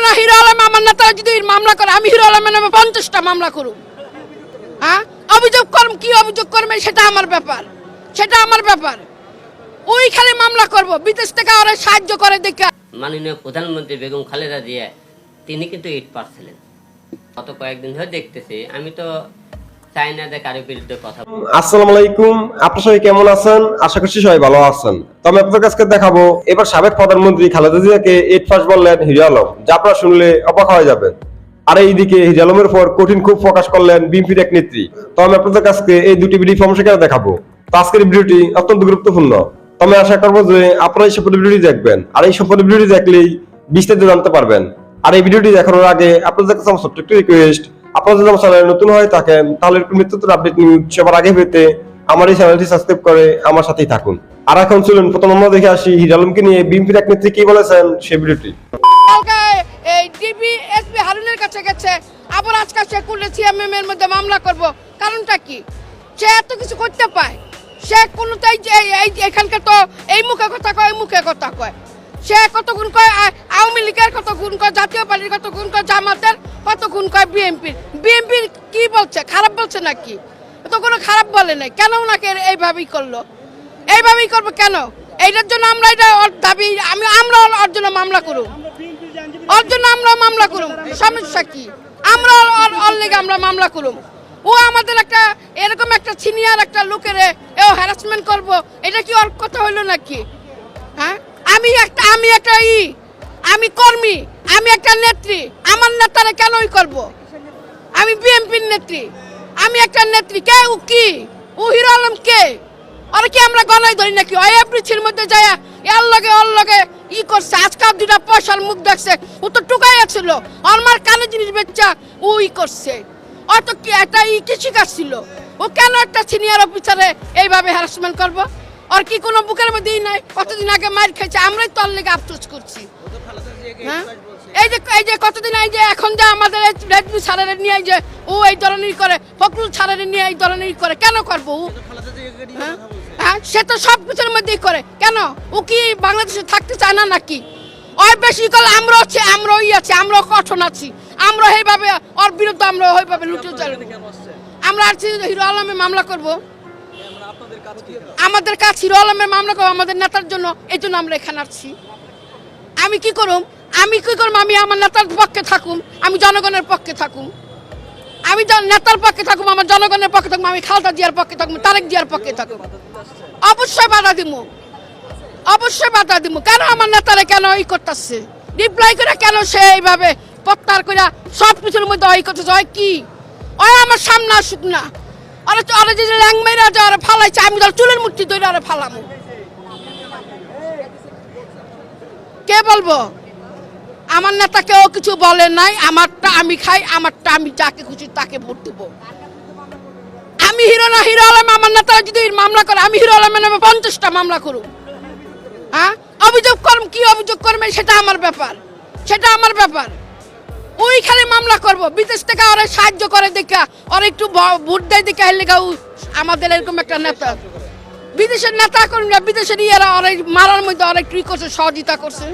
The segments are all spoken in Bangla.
না হিরো আলম আমার নেতারা যদি মামলা করে আমি হিরো আলমের নামে 50টা মামলা করব। হ্যাঁ, অভিযোগ করম কি অভিযোগ করবে সেটা আমার ব্যাপার, সেটা আমার ব্যাপার। ওই খালি মামলা করব, বিদেশ থেকে ওরা সাহায্য করে দেখে। মাননীয় প্রধানমন্ত্রী বেগম খালেদা জিয়া তিনি কিন্তু ইট পারছিলেন। গত কয়েকদিন ধরে দেখতেছি, আমি তো চাই না যে কারোর বিরুদ্ধে কথা। আসসালামু আলাইকুম, আপনারা সবাই কেমন আছেন? আশা করছি সবাই ভালো আছেন। তো আমি আপনাদের কাছে দেখাবো এবার সাবেক প্রধানমন্ত্রী খালেদা জিয়াকে ইট পাস বললেন হিরো আলম, যা আপনারা শুনলে অবাক হয়ে যাবেন। আর এইদিকে হিরো আলমের পর কঠিন খুব প্রকাশ করলেন বিএনপির এক নেত্রী। তো আমি আপনাদের কাছে এই দুটি ভিডিও ফর্মে দেখাবো। তো আজকের ভিডিওটি অত্যন্ত গুরুত্বপূর্ণ। তো আমি আশা করবো যে আপনারা এই সম্পূর্ণ ভিডিওটি দেখবেন, আর এই সম্পূর্ণ ভিডিওটি দেখলেই বিস্তারিত জানতে পারবেন। আর এই ভিডিওটি দেখানোর আগে আপনাদের কাছে আমার ছোট্ট একটি রিকোয়েস্ট, আপনারা যদি আমার চ্যানেলে নতুন হয়ে থাকেন তাহলে এরকম নিত্যতর আপডেট নিউজ সবার আগে পেতে আমার এই চ্যানেলটি সাবস্ক্রাইব করে আমার সাথেই থাকুন। আর এখন চলুন প্রথম আমরা দেখে আসি হিরো আলমকে নিয়ে বিএনপির এক নেত্রী কি বলেছেন সেই ভিডিওটি। এই ডিবি এসপি হারুনের কাছে গেছে, আবার আজকে সে করলে সিএমএম এর মধ্যে মামলা করব। কারণটা কি? সে এত কিছু করতে পায়, সে কোনোটাই এখানকার তো এই মুখে কথা কয়, এই মুখে কথা কয়। সে কত গুণ কয় আওয়ামী লীগের, কত গুণ কয় জাতীয় পার্টির, কত গুণ কয় জামাতের, কত গুণ কয় বিএনপির। বিএনপির কি বলছে? খারাপ বলছে নাকি? তো কোনো খারাপ বলে নাই। কেন ওনাকে এইভাবেই করলো? এইভাবেই করবো কেন? এইটার জন্য আমরা এটা দাবি, আমরা ওর জন্য মামলা করুন, ওর জন্য আমরা মামলা করুম। সমস্যা কি? আমরা ওর লেগে আমরা মামলা করুম। ও আমাদের একটা এরকম একটা সিনিয়র একটা লোকের ও হ্যারাসমেন্ট করব, এটা কি ওর কথা হইলো নাকি? হ্যাঁ, আমি কর্মী, আমি একটা নেত্রী, আমার নেতারে কেনই করব? আমি বিএনপির নেত্রী, আমি একটা নেত্রী। কে ও? কি ও? হিরো আলম কে? আর কি আমরা গলায় ধরি নাকি? ওই এপ্রিলের মধ্যে যায় এর লগে ওর লগে ই করছে। আজকাল দুটা পয়সার মুখ দেখছে, ও তো টুকাই ছিল। আমার কানে জিনিস বেচা ও ই করছে। ও তো কি একটা কি শিখাচ্ছিল? ও কেন একটা সিনিয়র অফিসারে এইভাবে হ্যারাসমেন্ট করবো? আর কি কোনো বুকের মধ্যে নাই? কতদিন আগে মার খেয়েছে, আমরাই তোর লেগে আফসোস করছি। হ্যাঁ, এই যে কতদিন এই যে এখন যে আমাদের রেডমি ছাড়ারে নিয়ে যে ও এই ধরনের করে, ফখরুল ছাড়ারে নিয়ে এই ধরনের করে, কেন করবো? হ্যাঁ, সে তো সব কিছুর মধ্যেই করে। কেন ও কি বাংলাদেশে থাকতে চায় না নাকি? ওর বেশি করলে আমরাও আছি, আমরাও কঠোর আছি, আমরা এইভাবে ওর বিরুদ্ধে আমরা ওইভাবে লুটে চালাবো। আমরা আর হিরো আলমের মামলা করব, আমাদের কাছে হিরো আলমের মামলা করবো আমাদের নেতার জন্য। এই জন্য আমরা এখানে আসছি। আমি কি করুম? আমি আমার নেতার পক্ষে থাকুম, আমি জনগণের পক্ষে থাকুম, আমি নেতার পক্ষে থাকুম, আমার জনগণের পক্ষে থাকুম, আমি খালেদা জিয়ার পক্ষে থাকুম, তারেক জিয়ার পক্ষে থাকুম। অবশ্যই বাধা দিব, অবশ্যই বাধা দিব। কেন আমার নেতারে কেন ই করতেছে? রিপ্লাই করে কেন সে এইভাবে প্রত্যাহার করে সব কিছুর মধ্যে ওই করতেছে? ওই কি ওই আমার সামনে আসুক না, ওরা যে ল্যাং মেরা যে ওরা ফালাইছে, আমি ধর চুলের মুঠি ধরে ওরা ফালামো। কে বলবো? আমার নেতা কেউ কিছু বলে নাই। আমারটা আমি খাই, আমারটা আমি যাকে খুশি তাকে ভোট দেবো। আমি হিরো না হিরো আলম আমার নেতারা যদি মামলা করে আমি হিরো আলমের নামে 50টা মামলা করব। হ্যাঁ, অভিযোগ করম কি অভিযোগ করবে সেটা আমার ব্যাপার, সেটা আমার ব্যাপার। ওই খালি মামলা করব, বিদেশ থেকে ওরা সাহায্য করে দেখা, ওরা একটু ভোট দেয় দেখা লেগা আমাদের এরকম একটা নেতা। বিদেশের নেতা কর্মীরা, বিদেশের ইয়েরা ওরা মারার মধ্যে ওরা একটু করছে, সহযোগিতা করছে।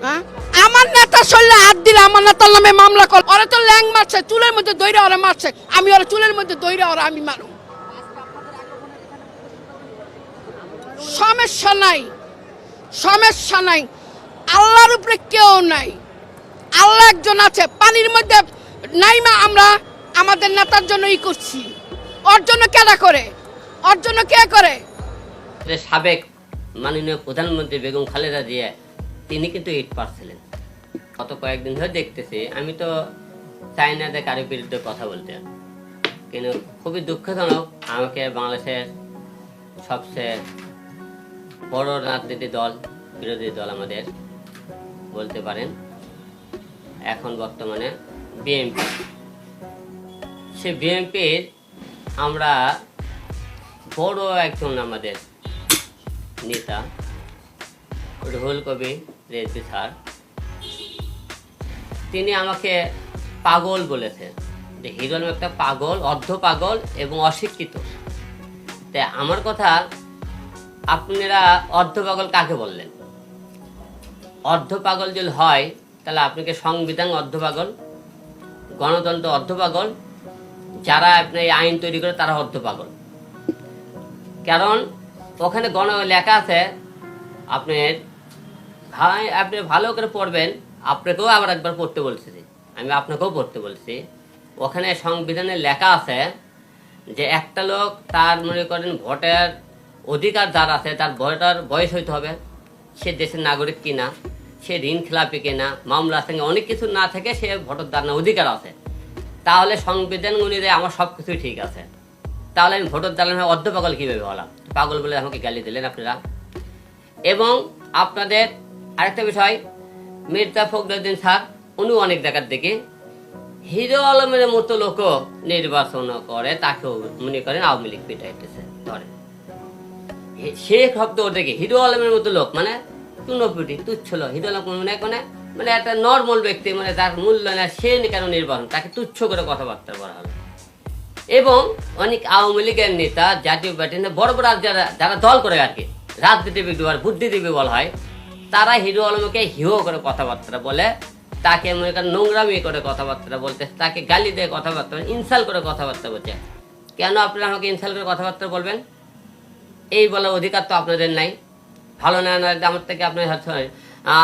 হ্যাঁ, আমার নেতা শরীরে হাত দিলে আমার নেতার নামে মামলা কর। ওরা তো ল্যাং মারছে, চুলের মধ্যে দইরা ওরা মারছে, আমি ওরা চুলের মধ্যে দইরা ওরা আমি মারু। সমস্যা নাই, সমস্যা নাই। আল্লাহর উপরে কেউ নাই, আল্লাহ একজন আছে। পানির মধ্যে নাই মা আমরা আমাদের নেতার জন্য ই করছি, ওর জন্য কেডা করে? ওর জন্য কে করে? সাবেক মাননীয় প্রধানমন্ত্রী বেগম খালেদা জিয়া তিনি কিন্তু ইট পারছিলেন। গত কয়েকদিন ধরে দেখতেছি, আমি তো চাই না যে কারোর বিরুদ্ধে কথা বলতে, কিন্তু খুবই দুঃখজনক আমাকে বাংলাদেশের সবচেয়ে বড় রাজনীতি দল, বিরোধী দল আমাদের বলতে পারেন এখন বর্তমানে বিএনপি, সে বিএনপির আমরা বড় একজন আমাদের নেতা রুহুল কবির রেজভী স্যার, তিনি আমাকে পাগল বলেছেন যে হিরো আলম একটা পাগল, অর্ধ পাগল এবং অশিক্ষিত। তাই আমার কথা, আপনারা অর্ধ পাগল কাকে বললেন? অর্ধ পাগল যদি হয় তাহলে আপনাকে সংবিধান অর্ধপাগল, গণতন্ত্র অর্ধপাগল, যারা আপনি এই আইন তৈরি করে তারা অর্ধপাগল। কারণ ওখানে লেখা আছে, আপনি ভালো করে পড়বেন, আপনাকেও আবার একবার পড়তে বলছি, আমি আপনাকেও পড়তে বলছি। ওখানে সংবিধানে লেখা আছে যে একটা লোক তার মনে করেন ভোটের অধিকার যার আছে, তার ভোটার বয়স হইতে হবে, সে দেশের নাগরিক কিনা, সে ঋণ খেলাপি কিনা, মামলা সঙ্গে অনেক কিছু না থেকে সে ভোটার দাঁড়ানোর অধিকার আছে। তাহলে সংবিধান অনুযায়ী আমার সব কিছুই ঠিক আছে, তাহলে আমি ভোটার দাঁড়ানো অর্ধপাগল কীভাবে হলাম? পাগল বলে আমাকে গালি দিলেন আপনারা। এবং আপনাদের আরেকটা বিষয়, মির্জা ফখরুদ্দিন স্যার উনি অনেক জায়গার দিকে হিরো আলমের মতো লোকও নির্বাচন করে, তাকেও মনে করেন আওয়ামী লীগ পিটাইতেছে। ধরেন শেখ শব্দ দেখে হিরো আলমের মতো লোক মানে চুনোপুটি তুচ্ছ লোক, হিরো আলম মানে একটা নর্মাল ব্যক্তি, মানে যার মূল্য না, সে কেন নির্বাচন, তাকে তুচ্ছ করে কথাবার্তা বলা হলো। এবং অনেক আওয়ামী লীগের নেতা, জাতীয় পার্টি বড় বড় যারা দল করে আর কি, রাজনীতিবিদ আর বুদ্ধিজীবী বলা হয়, তারা হিরো আলমকে হিও করে কথাবার্তা বলে, তাকে মনে করেন নোংরামি করে কথাবার্তা বলতে, তাকে গালি দিয়ে কথাবার্তা, ইনসাল করে কথাবার্তা বলছে। কেন আপনারা আমাকে ইনসাল করে কথাবার্তা বলবেন? এই বলার অধিকার তো আপনাদের নাই। ভালো না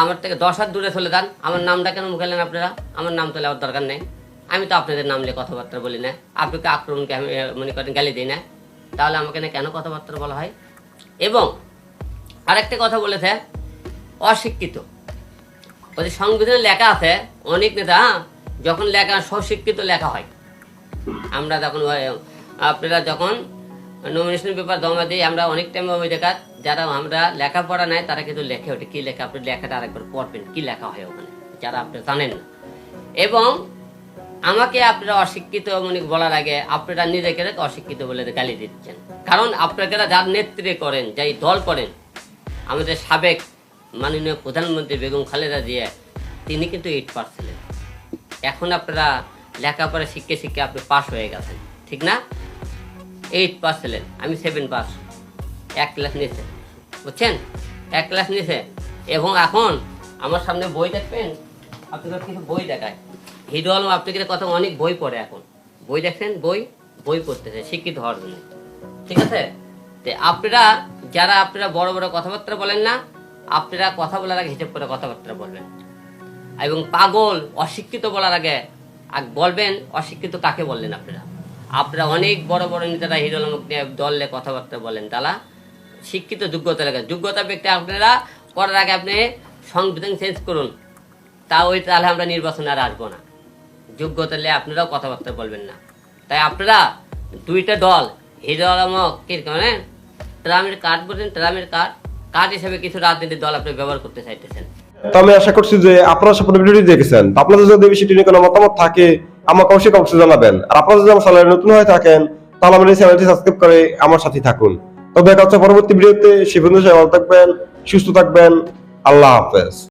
আমার থেকে 10 হাত দূরে চলে যান, আমার নামটা কেন মুখালেন আপনারা? আমার নাম তো লেওয়ার দরকার নেই, আমি তো আপনাদের নাম নিয়ে কথাবার্তা বলি না, আপনাকে আক্রমণকে আমি মনে করেন গালি দিই না, তাহলে আমাকে না কেন কথাবার্তা বলা হয়? এবং আরেকটা কথা বলেছে, অশিক্ষিত। ওই সংবিধানে লেখা আছে, অনেক নেতা যখন লেখা স্বশিক্ষিত লেখা হয়, আমরা যখন আপনারা যখন নমিনেশন পেপার জমা দিই, আমরা অনেক টাইম ওই জায়গা যারা আমরা লেখাপড়া নাই তারা কিন্তু লেখে, ওটা কি লেখা, আপনি লেখাটা আরেকবার পড়বেন কি লেখা হয় ওখানে, যারা আপনি জানেন না। এবং আমাকে আপনারা অশিক্ষিত মনে বলার আগে আপনারা নিজেকে অশিক্ষিত বলে গালি দিচ্ছেন। কারণ আপনারা যার নেতৃত্ব করেন, যাই দল করেন, আমাদের সাবেক মাননীয় প্রধানমন্ত্রী বেগম খালেদা জিয়া, তিনি কিন্তু 8 পাস ছিলেন। এখন আপনারা লেখাপড়া শিখে আপনি পাস হয়ে গেছেন, ঠিক না? 8 পাস ছিলেন, আমি 7 পাস, 1 ক্লাস নিচে, বুঝছেন? 1 ক্লাস নিচে। এবং এখন আমার সামনে বই দেখবেন, আপনাদের কিছু বই দেখায়, হিরো আলম আপনাদের কথা অনেক বই পড়ে, এখন বই দেখছেন, বই পড়তেছে শিক্ষিত হওয়ার জন্য, ঠিক আছে? আপনারা যারা আপনারা বড় বড় কথাবার্তা বলেন না, আপনারা কথা বলার আগে হিসেব করে কথাবার্তা বলবেন। এবং পাগল অশিক্ষিত বলার আগে বলবেন অশিক্ষিত কাকে বললেন আপনারা। আপনারা অনেক বড় বড় নেতারা হিরো আলমকে নিয়ে দলে কথাবার্তা বলেন, তারা শিক্ষিত যোগ্যতা লাগে, যোগ্যতা ব্যক্তি আপনারা করার আগে আপনি সংবিধান চেঞ্জ করুন, তাহলে আমরা নির্বাচনে আর আসবো না। যোগ্যতা নিয়ে আপনারাও কথাবার্তা বলবেন না। তাই আপনারা দুইটা দল, হিরো আলমক কি মানে ট্রামের কার্ড বলছেন, ট্রামের কার্ড হিসেবে কিছু রাজনীতির দল আপনি ব্যবহার করতে চাইতেছেন। তো আমি আশা করছি যে আপনারা সম্পূর্ণ ভিডিওটি দেখেছেন। আপনাদের যদি বিষয়টি নিয়ে কোনো মতামত থাকে আমাকে অবশ্যই জানাবেন। আর আপনারা যদি আমার চ্যানেলে নতুন হয়ে থাকেন তাহলে আমার এই চ্যানেলটি সাবস্ক্রাইব করে আমার সাথে থাকুন। তো দেখা হচ্ছে পরবর্তী ভিডিওতে। সে পর্যন্ত সবাই ভালো থাকবেন, সুস্থ থাকবেন। আল্লাহ হাফেজ।